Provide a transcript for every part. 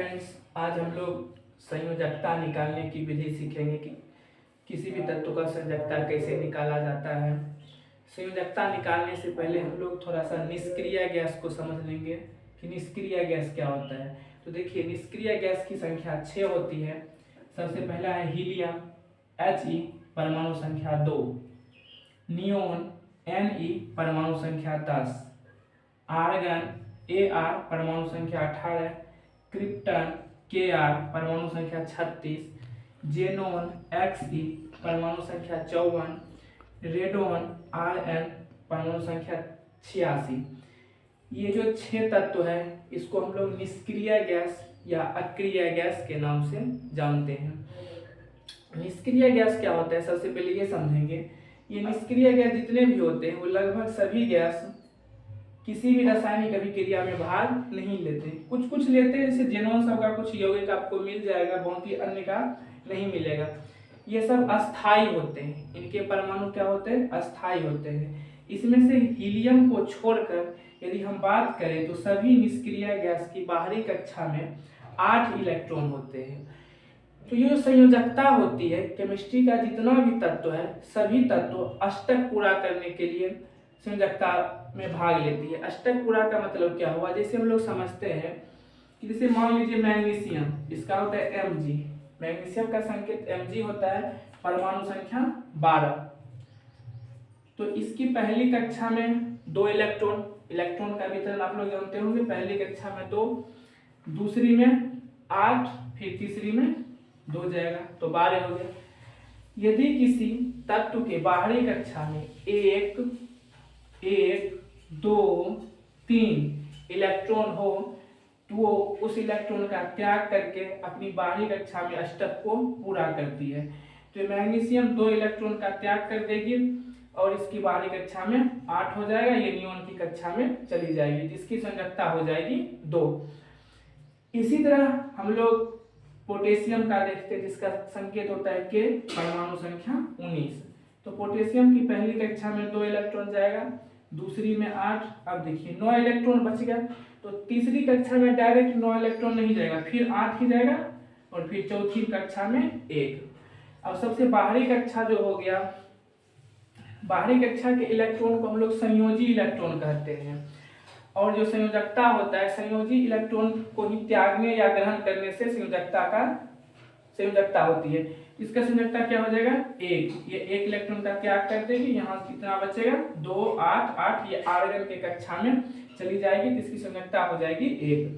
Friends, आज हम लोग संयोजकता निकालने की विधि सीखेंगे कि किसी भी तत्व का संयोजकता कैसे निकाला जाता है। संयोजकता निकालने से पहले हम लोग थोड़ा सा निष्क्रिय गैस को समझ लेंगे कि निष्क्रिय गैस क्या होता है। तो देखिए, निष्क्रिय गैस की संख्या 6 होती है। सबसे पहला है हीलियम He, परमाणु संख्या 2, नियोन Ne, परमाणु संख्या 10, आर्गन Ar, परमाणु संख्या 18, क्रिप्टन Kr, परमाणु संख्या 36, जेनोन Xe, परमाणु संख्या 54, रेडोन Rn, परमाणु संख्या 86। ये जो 6 तत्व है इसको हम लोग निष्क्रिय गैस या अक्रिय गैस के नाम से जानते हैं। निष्क्रिय गैस क्या होता है, सबसे पहले ये समझेंगे। ये निष्क्रिय गैस जितने भी होते हैं वो लगभग सभी गैस किसी भी रासायनिक अभिक्रिया में भाग नहीं लेते। कुछ कुछ लेते हैं, जैसे जेनोन सब का कुछ यौगिक आपको मिल जाएगा, बहुत ही अन्य का नहीं मिलेगा। ये सब अस्थाई होते हैं, इनके परमाणु क्या होते हैं, अस्थाई होते हैं। इसमें से हीलियम को छोड़कर यदि हम बात करें तो सभी निष्क्रिय गैस की बाहरी कक्षा में 8 इलेक्ट्रॉन होते हैं। तो ये जो संयोजकता होती है, केमिस्ट्री का जितना भी तत्व है सभी तत्व अष्टक पूरा करने के लिए संयोजकता में भाग लेती है। अष्टक पूरा का मतलब क्या हुआ, जैसे हम लोग समझते हैं कि जैसे मान लीजिए मैग्नीशियम, इसका होता है Mg, मैग्नीशियम का संकेत Mg होता है, परमाणु संख्या 12। तो इसकी पहली कक्षा में 2 इलेक्ट्रॉन, इलेक्ट्रॉन का वितरण आप लोग जानते होंगे, पहली कक्षा में 2, दूसरी में 8, फिर तीसरी में 2 जाएगा, तो 12 हो गया। यदि किसी तत्व के बाहरी कक्षा में 1, 2, 3 इलेक्ट्रॉन हो तो वो उस इलेक्ट्रॉन का त्याग करके अपनी बाहरी कक्षा में अष्टक को पूरा करती है। तो मैग्नीशियम 2 इलेक्ट्रॉन का त्याग कर देगी और इसकी बाहरी कक्षा में 8 हो जाएगा, ये नियोन की कक्षा में चली जाएगी, जिसकी संयोजकता हो जाएगी 2। इसी तरह हम लोग पोटेशियम का देखते हैं, जिसका संकेत होता है K, परमाणु संख्या 19। तो पोटेशियम की पहली कक्षा में 2 इलेक्ट्रॉन जाएगा, दूसरी में 8। अब देखिए 9 इलेक्ट्रॉन बच गया, तो तीसरी कक्षा में डायरेक्ट 9 इलेक्ट्रॉन नहीं जाएगा, फिर 8 ही जाएगा, और फिर चौथी कक्षा में 1। अब सबसे बाहरी कक्षा जो हो गया, बाहरी कक्षा के इलेक्ट्रॉन को हम लोग संयोजी इलेक्ट्रॉन कहते हैं। और जो संयोजकता होता है, संयोजी इलेक्ट्रॉन को ही त्यागने या ग्रहण करने से संयोजकता होती है। इसका संयोजकता क्या हो जाएगा, 1। ये 1 इलेक्ट्रॉन का त्याग कर देगी, यहाँ कितना बचेगा, 2, 8, 8, ये आर्गन के कक्षा में चली जाएगी, तो इसकी संयोजकता हो जाएगी 1।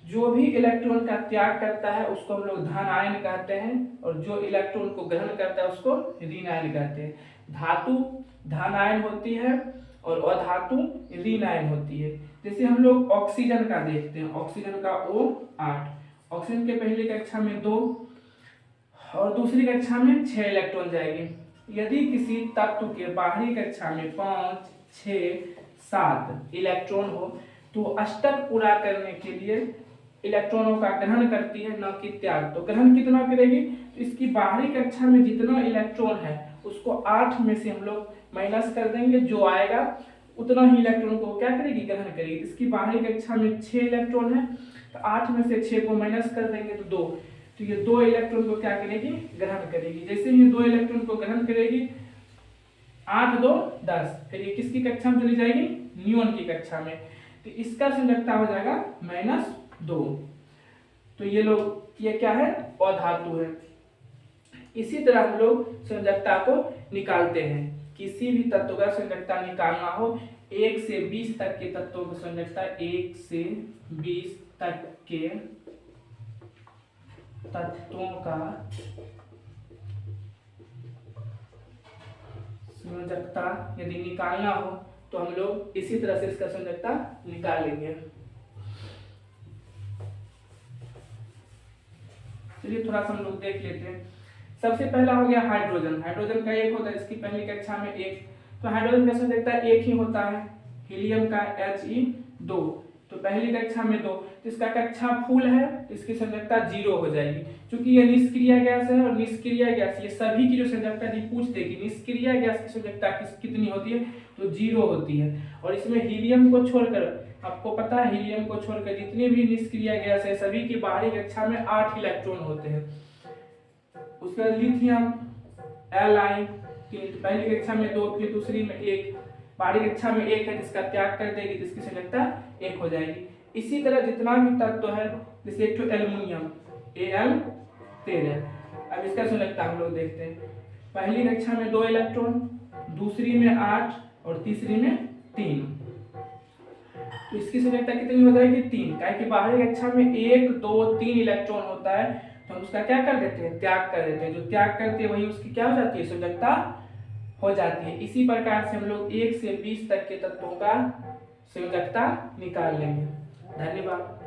जो भी इलेक्ट्रॉन का त्याग करता है उसको हम लोग धन आयन कहते हैं, और जो इलेक्ट्रॉन को ग्रहण करता है उसको ऋण आयन कहते हैं। धातु धन आयन होती है और अधातु ऋण आयन होती है। जैसे हम लोग ऑक्सीजन का देखते हैं, ऑक्सीजन का O8, ऑक्सीजन के पहली कक्षा में 2 और दूसरी कक्षा में 6 इलेक्ट्रॉन जाएगी। यदि किसी तत्व के बाहरी कक्षा में 5, 6, 7 इलेक्ट्रॉन हो तो अष्टक पूरा करने के लिए इलेक्ट्रॉनों का ग्रहण करती है, न कि त्याग। तो ग्रहण कितना करेगी, तो इसकी बाहरी कक्षा में जितना इलेक्ट्रॉन है उसको 8 में से हम लोग माइनस कर देंगे, जो आएगा उतना ही इलेक्ट्रॉन को क्या करेगी, ग्रहण करेगी। इसकी बाहरी कक्षा में 6 इलेक्ट्रॉन है, तो 8 में से 6 को माइनस कर देंगे तो 2, तो ये 2 इलेक्ट्रॉन को क्या करेगी, ग्रहण करेगी। जैसे ही 2 इलेक्ट्रॉन को ग्रहण करेगी, 8, 2, 10, फिर ये किसकी कक्षा में चली जाएगी, नियोन की कक्षा में, तो इसका संयोजकता हो जाएगा -2। तो ये लोग, ये क्या है, अधातु है। इसी तरह हम लोग संयोजकता को निकालते हैं। किसी भी तत्व का संयोजकता निकालना हो, 1 से 20 तक के तत्वों की संयोजकता, 1 से 20 तक के तत्वों का संयोजकता यदि निकालना हो तो हम लोग इसी तरह से इसका संयोजकता निकाल लेंगे। चलिए थोड़ा सा हम लोग देख लेते हैं। सबसे पहला हो गया हाइड्रोजन। हाइड्रोजन का 1 होता है, इसकी पहली कक्षा में 1, तो हाइड्रोजन का संयोजकता 1 ही होता है। हीलियम का He2, तो पहली कक्षा में 2, तो इसका कक्षा फूल है, तो इसकी संयोजकता 0 हो जाएगी। क्योंकि ये निष्क्रिय गैस है, और निष्क्रिय गैस ये सभी की जो संयोजकता यदि पूछते कि निष्क्रिय गैस की संयोजकता कितनी होती है, तो 0 होती है। और इसमें हीलियम को छोड़कर आपको पता है हीलियम को छोड़कर जितने भी निष्क्रिय गैस है सभी की बाहरी कक्षा में 8 इलेक्ट्रॉन होते हैं। उसके बाद लिथियम Li पहली कक्षा में 2, फिर दूसरी में 1, बाहरी कक्षा में 1 है जिसका त्याग कर देगी तो इसकी संयोजकता 1 हो जाएगी। इसी तरह जितना भी तत्व है जैसे एक तो एल्युमिनियम Al13, अब इसका संयोजकता हम लोग देखते हैं। पहली कक्षा में 2 इलेक्ट्रॉन, दूसरी में 8 और तीसरी में 3, तो इसकी संयोजकता कितनी हो जाएगी 3, काहे कि बाहरी कक्षा में 1, 2, 3 इलेक्ट्रॉन होता है तो हम उसका क्या कर देते हैं, त्याग कर देते हैं। जो त्याग करते हैं वही उसकी क्या हो जाती है, संयोजकता हो जाती है। इसी प्रकार से हम लोग 1 से 20 तक के तत्वों का संयोजकता निकाल लेंगे। धन्यवाद।